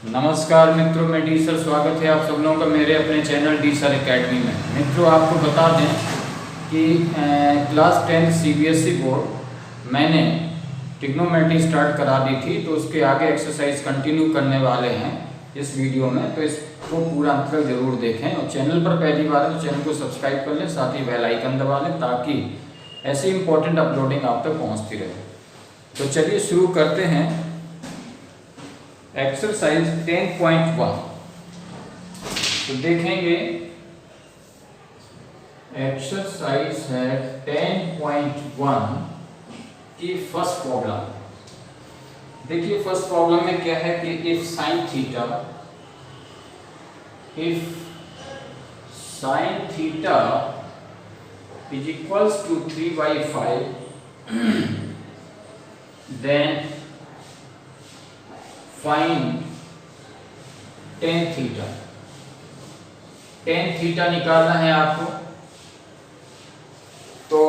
नमस्कार मित्रों, मैं डी सर स्वागत है आप सब लोगों का मेरे अपने चैनल डी सर एकेडमी में। मित्रों, आपको बता दें कि क्लास 10 सीबीएसई बोर्ड मैंने ट्रिग्नोमेट्री स्टार्ट करा दी थी, तो उसके आगे एक्सरसाइज कंटिन्यू करने वाले हैं इस वीडियो में। तो इसको पूरा अंत तक जरूर देखें और चैनल पर पहली बार है तो चैनल को सब्सक्राइब कर लें, साथ ही बेल आइकन दबा लें ताकि ऐसी इंपॉर्टेंट अपलोडिंग आप तक पहुँचती रहे। तो चलिए शुरू करते हैं। एक्सरसाइज 10.1 तो देखेंगे, एक्सरसाइज है 10.1 की फर्स्ट प्रॉब्लम। देखिए फर्स्ट प्रॉब्लम में क्या है कि if sine theta is equals to 3/5 then find tan theta. tan theta निकालना है आपको। तो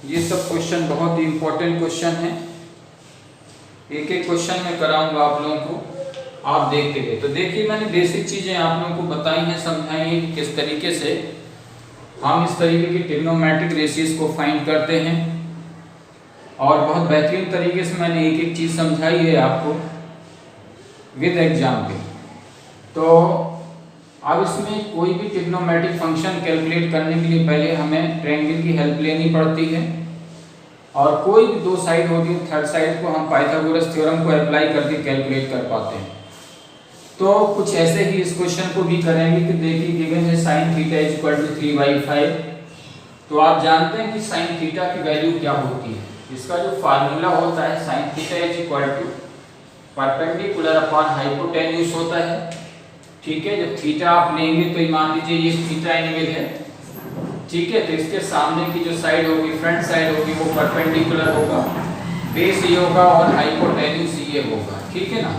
ये सब क्वेश्चन बहुत ही इंपॉर्टेंट क्वेश्चन है, एक एक क्वेश्चन में कराऊंगा आप लोगों को, आप देखते गए। तो देखिए मैंने बेसिक चीजें आप लोगों को बताई हैं, समझाई हैं कि किस तरीके से हम इस तरीके की ट्रिग्नोमेट्रिक रेशियोज को फाइंड करते हैं, और बहुत बेहतरीन तरीके से मैंने एक एक चीज समझाई है आपको विद एग्जाम्पल। तो अब इसमें कोई भी ट्रिग्नोमेट्रिक फंक्शन कैलकुलेट करने के लिए पहले हमें ट्रायंगल की हेल्प लेनी पड़ती है, और कोई भी दो साइड होती है, थर्ड साइड को हम पाइथागोरस थ्योरम को अप्लाई करके कैलकुलेट कर पाते हैं। तो कुछ ऐसे ही इस क्वेश्चन को भी करेंगे कि देखिए गिवन है sin theta is equal to 3/5। तो आप जानते हैं कि sin थीटा की वैल्यू क्या होती है। इसका जो फार्मूला होता है sin theta is equal to perpendicular upon hypotenuse होता है। ठीक है, जब थीटा आप लेंगे तो मान लीजिए ये थीटा एंगल है, ठीक है, तो इसके सामने की जो साइड होगी, फ्रंट साइड होगी, वो परपेंडिकुलर होगा, बेस ये होगा और हाइपोटेन्यूज ये होगा। ठीक है ना।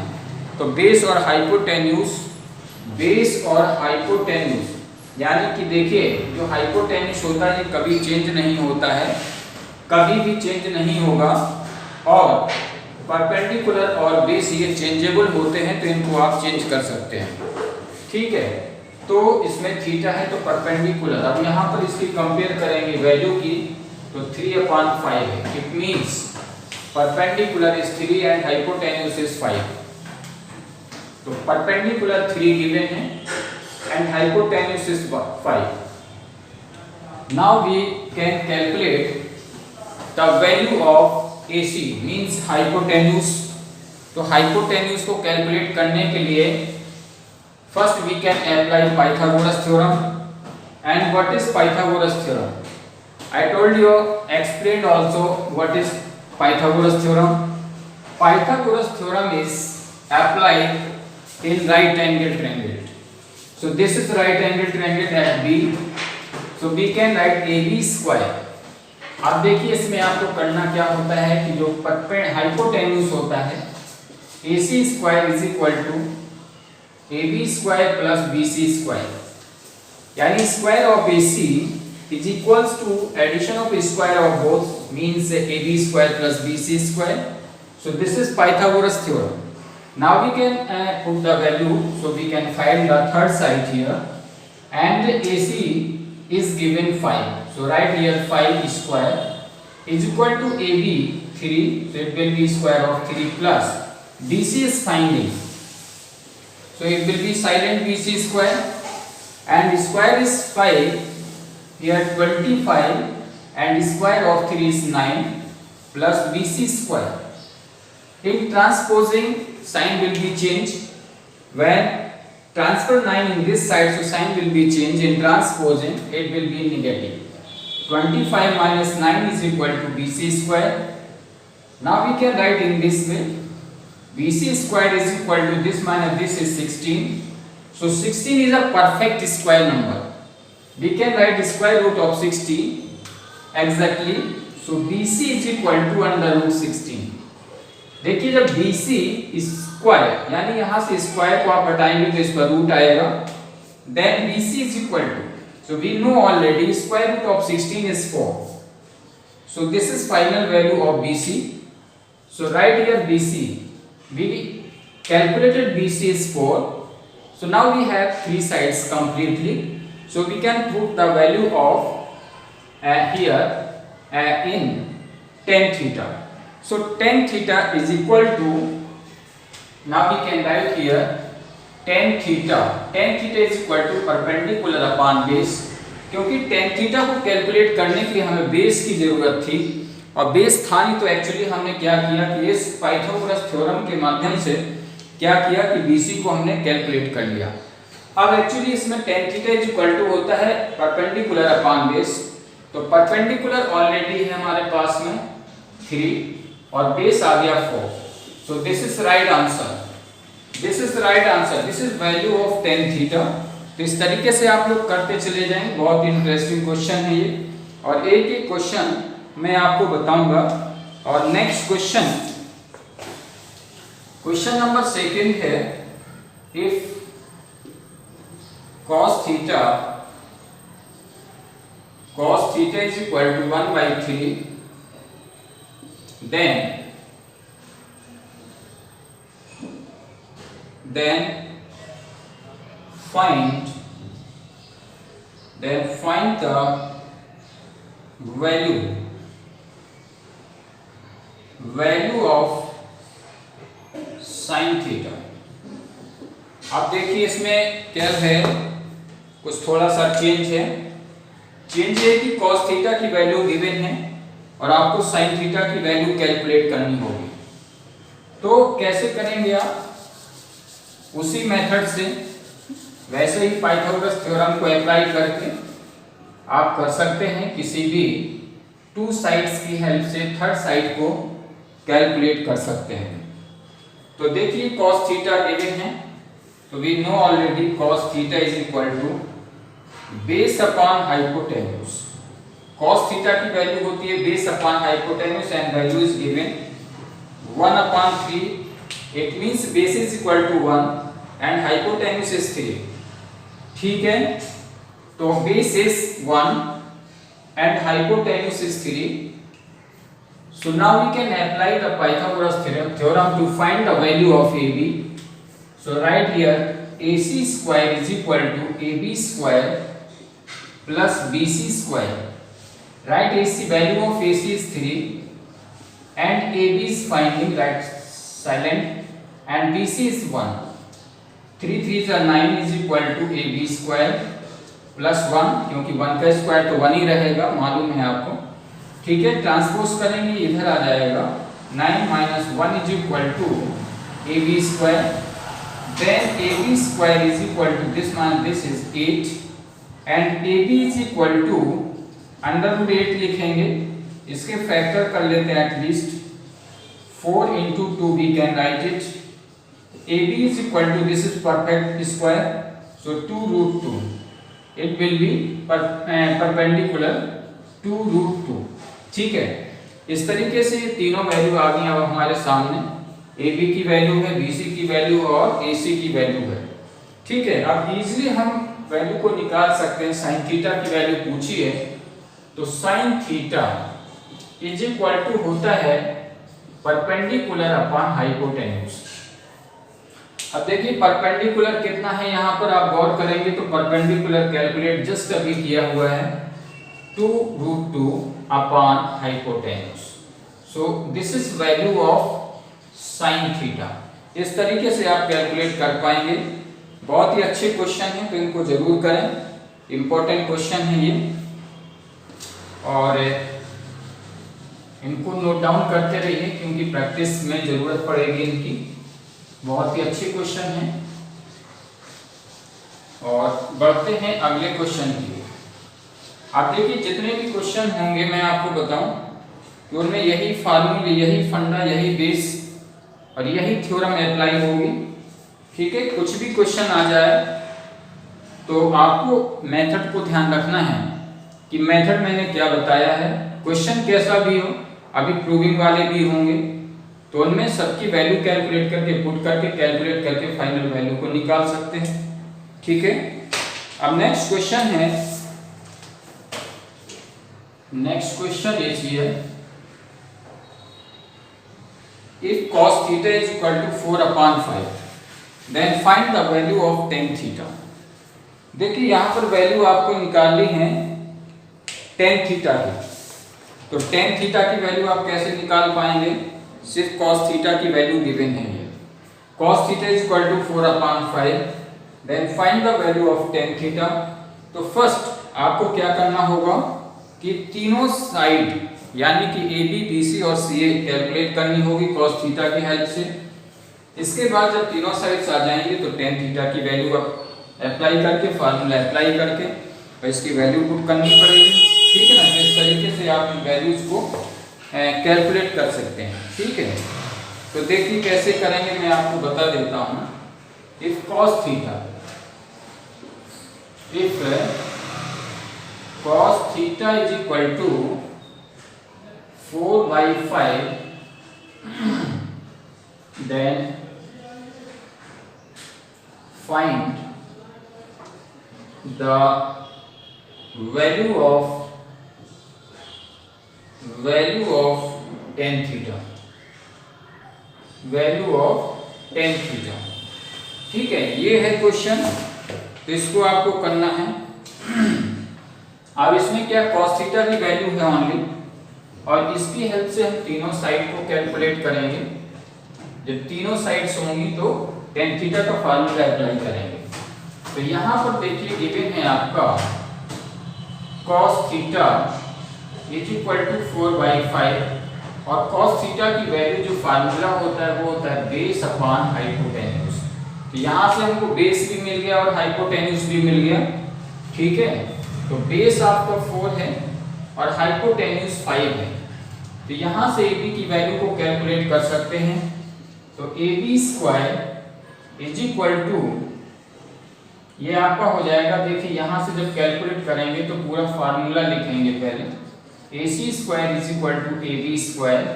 तो बेस और हाइपोटेन्यूज यानी कि देखिए जो हाइपोटेन्यूज होता है ये कभी चेंज नहीं होता है, कभी भी चेंज नहीं होगा, और परपेंडिकुलर और बेस ये चेंजेबल होते हैं, तो इनको आप चेंज कर सकते हैं। ठीक है, तो इसमें थीटा है तो परपेंडिकुलर। अब यहाँ पर इसकी कंपेयर करेंगे वैल्यू की, तो 3/5 है। It means perpendicular is 3 and hypotenuse is 5। तो परपेंडिकुलर 3 गिवन है and hypotenuse is 5। Now we can calculate the value of AC means hypotenuse. तो हाइपोटेन्यूज को कैलकुलेट करने के लिए first we can apply Pythagoras theorem. And what is Pythagoras theorem? I told you, explained also what is Pythagoras theorem. Pythagoras theorem is applied in right angle triangle. So this is right angle triangle at B. So we can write AB square. अब देखिए इसमें आपको करना क्या होता है कि जो हाइपोटेन्यूज होता है AC square is equal to AB square plus BC square, यानी square of AC is equals to addition of square of both, means AB square plus BC square. So this is Pythagoras theorem. Now we can put the value, so we can find the third side here, and AC is given 5. So write here 5 square is equal to AB 3, so it will be square of 3 plus BC is finding, so it will be silent BC square, and square is 5 here 25, and square of 3 is 9 plus BC square. In transposing, sign will be changed. When transfer 9 in this side, so sign will be changed. In transposing, it will be negative. 25 minus 9 is equal to BC square. Now we can write in this way. BC square is equal to this minus this is 16. So 16 is a perfect square number. We can write the square root of 16 exactly. So BC is equal to under root 16. देखिए जब BC square यानी यहाँ से square को आप हटाएंगे तो इस पर रूट आएगा, then BC is equal to, so we know already square root of 16 is 4. So this is final value of BC. So write here BC. We calculated BC is 4. So now we have 3 sides completely. So we can put the value of here in tan theta. So tan theta is equal to, now we can write here tan theta. Tan theta is equal to perpendicular upon base. क्योंकि tan theta को calculate करने के लिए हमें base की जरूरत थी और बेस था नहीं, तो एक्चुअली हमने क्या किया कि इस पाइथागोरस थ्योरम के माध्यम से क्या किया कि BC को हमने कैलकुलेट कर लिया। अब एक्चुअली इसमें tan theta is equal to होता है परपेंडिकुलर अपॉन बेस। तो परपेंडिकुलर ऑलरेडी है हमारे पास में 3 और बेस आ गया 4। So this is right answer, this is right answer, this is value of tan theta. तो इस तरीके से आप लोग करते चले जाएंगे। बहुत ही इंटरेस्टिंग क्वेश्चन है ये, और एक एक क्वेश्चन मैं आपको बताऊंगा। और नेक्स्ट क्वेश्चन, क्वेश्चन नंबर 2 है, if cos theta is equal to 1/3, then find the value of sin theta। आप देखिए इसमें क्या है, कुछ थोड़ा सा चेंज है। चेंज है कि cos थीटा की वैल्यू गिवन है और आपको sin थीटा की वैल्यू कैलकुलेट करनी होगी। तो कैसे करेंगे आप, उसी मेथड से, वैसे ही पाइथागोरस थ्योरम को अप्लाई करके आप कर सकते हैं। किसी भी 2 साइड्स की हेल्प से थर्ड साइड को कैलकुलेट कर सकते हैं। तो देखिए cos थीटा गिवन है, तो we know already cos theta is equal to base upon hypotenuse. cos theta की वैल्यू होती है base upon hypotenuse and value is given 1/3। It means base is equal to 1 and hypotenuse is 3। ठीक है, तो base is 1 and hypotenuse is 3। So now we can apply the Pythagoras theorem to find the value of AB. So write here AC square is equal to AB square plus BC square. Write AC, value of AC is 3 and AB is finding, write silent, and BC is 1. 3 3s are 9 is equal to AB square plus 1, क्योंकि 1 का square तो 1 ही रहेगा, मालूम है आपको। ठीक है, transpose करेंगे इधर आ जाएगा 9 - 1 is equal to AB square. Then AB square is equal to this is 8 and AB is equal to √8 लिखेंगे। इसके फैक्टर कर लेते हैं at least 4 × 2 we can write it. AB is equal to, this is perfect square, so 2√2 it will be perpendicular 2√2। ठीक है, इस तरीके से ये तीनों वैल्यू आ गई अब हमारे सामने। AB की वैल्यू है, BC की वैल्यू और AC की वैल्यू है। ठीक है, अब इजीली हम वैल्यू को निकाल सकते हैं। sin थीटा की वैल्यू पूछी है, तो sin theta is equal to होता है परपेंडिकुलर अपॉन हाइपोटेन्यूज। अब देखिए परपेंडिकुलर कितना है, यहाँ पर आप गौर करेंगे तो परपेंडिकुलर कैलकुलेट जस्ट अभी किया हुआ है 2√2 upon hypotenuse. So this is value of sin theta. इस तरीके से आप कैलकुलेट कर पाएंगे। बहुत ही अच्छे क्वेश्चन हैं, तो इनको जरूर करें, इंपॉर्टेंट क्वेश्चन है ये, और इनको नोट डाउन करते रहिए क्योंकि प्रैक्टिस में जरूरत पड़ेगी इनकी। बहुत ही अच्छे क्वेश्चन हैं। और बढ़ते हैं अगले क्वेश्चन की। आप देखिए जितने भी क्वेश्चन होंगे मैं आपको बताऊं कि उनमें यही फार्मूले, यही फंडा, यही बेस और यही थ्योरम अप्लाई होगी। ठीक है, कुछ भी क्वेश्चन आ जाए तो आपको मेथड को ध्यान रखना है कि मेथड मैंने क्या बताया है। क्वेश्चन कैसा भी हो, अभी प्रूविंग वाले भी होंगे, तो उनमें सबकी वैल्यू कैलकुलेट करके, पुट करके, कैलकुलेट करके फाइनल वैल्यू को निकाल सकते हैं। ठीक है, अब नेक्स्ट क्वेश्चन है, next question is here if cos theta is equal to 4/5, then find the value of tan theta। देखिए यहाँ पर वैल्यू आपको निकालनी है tan थीटा की। तो tan थीटा की वैल्यू आप कैसे निकाल पाएंगे? सिर्फ cos थीटा की वैल्यू गिवन है ये। cos theta is equal to 4/5, then find the value of tan theta. तो फर्स्ट आपको क्या करना होगा कि तीनों साइड यानी कि AB, BC और CA कैलकुलेट करनी होगी cos थीटा की हेल्प से। इसके बाद जब तीनों साइड्स आ जाएंगे तो tan थीटा की वैल्यू आप अप्लाई करके, फार्मूला अप्लाई करके और इसकी वैल्यू पुट करनी पड़ेगी, ठीक है ना। तो इस तरीके से आप इन वैल्यूज को कैलकुलेट कर सकते हैं, ठीक है। तो देखिए कैसे करेंगे, मैं आपको बता देता हूँ। If cos theta is equal to 4/5, then find the value of tan theta, ठीक है। ये है क्वेश्चन, तो इसको आपको करना है। अब इसमें क्या cos थीटा की वैल्यू है ओनली, और इसकी हेल्प से हम तीनों साइड को कैलकुलेट करेंगे। जब तीनों साइड्स होंगी तो tan थीटा का फार्मूला अप्लाई करेंगे। तो यहाँ पर देखिए गिवन है आपका cos theta is equal to 4/5, और cos थीटा की वैल्यू जो फार्मूला होता है वो होता है बेस अपॉन हाइपोटेन्यूज। तो यहाँ से हमको बेस भी मिल गया और हाइपोटेन्यूज भी मिल गया, ठीक है। तो बेस आपका 4 है और हाइपोटेन्यूज 5 है। तो यहाँ से AB की वैल्यू को कैलकुलेट कर सकते हैं। तो AB² इज इक्वल टू, ये आपका हो जाएगा, देखिए यहाँ से जब कैलकुलेट करेंगे तो पूरा फार्मूला लिखेंगे पहले। AC² is equal to AB²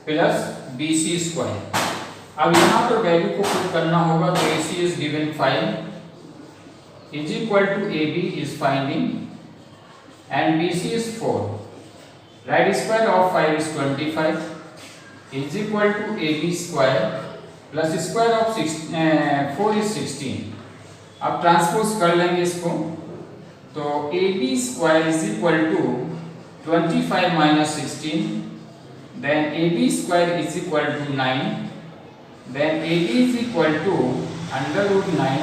plus BC²। अब यहाँ पर वैल्यू को पुट करना होगा। तो AC is given 5 is equal to AB is finding and BC is 4। Right square of 5 is 25 is equal to AB² plus square of 4 is 16। अब transpose कर लेंगे इसको। तो AB² is equal to 25 minus 16, then AB² is equal to 9, then AB is equal to √9,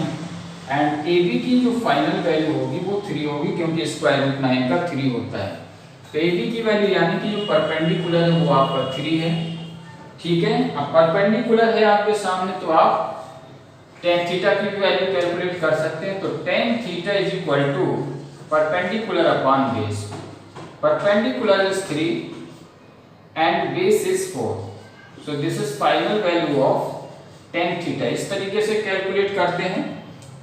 and AB की जो final value होगी वो 3 होगी, क्योंकि √9 का 3 होता है। तो AB की वैल्यू यानी कि जो परपेंडिकुलर है वो आपका 3 है, ठीक है। अब परपेंडिकुलर है आपके सामने, तो आप tan थीटा की वैल्यू कैलकुलेट कर सकते हैं। तो tan theta is equal to perpendicular upon base. Perpendicular is 3 and base is 4, so this is final value of tan theta. इस तरीके से कैलकुलेट करते हैं।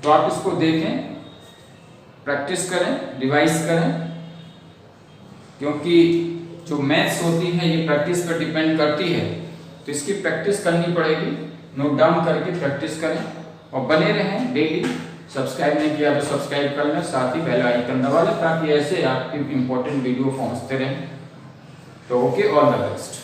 तो आप इसको देखें, प्रैक्टिस करें, रिवाइज करें, क्योंकि जो मैथ्स होती है ये प्रैक्टिस पर डिपेंड करती है। तो इसकी प्रैक्टिस करनी पड़ेगी, नोट डाउन करके प्रैक्टिस करें और बने रहें डेली। सब्सक्राइब नहीं किया तो सब्सक्राइब कर लें, साथ ही बेल आइकन दबा लें ताकि ऐसे आपकी इंपॉर्टेंट वीडियो पहुंचते रहें। तो ओके, ऑल द बेस्ट।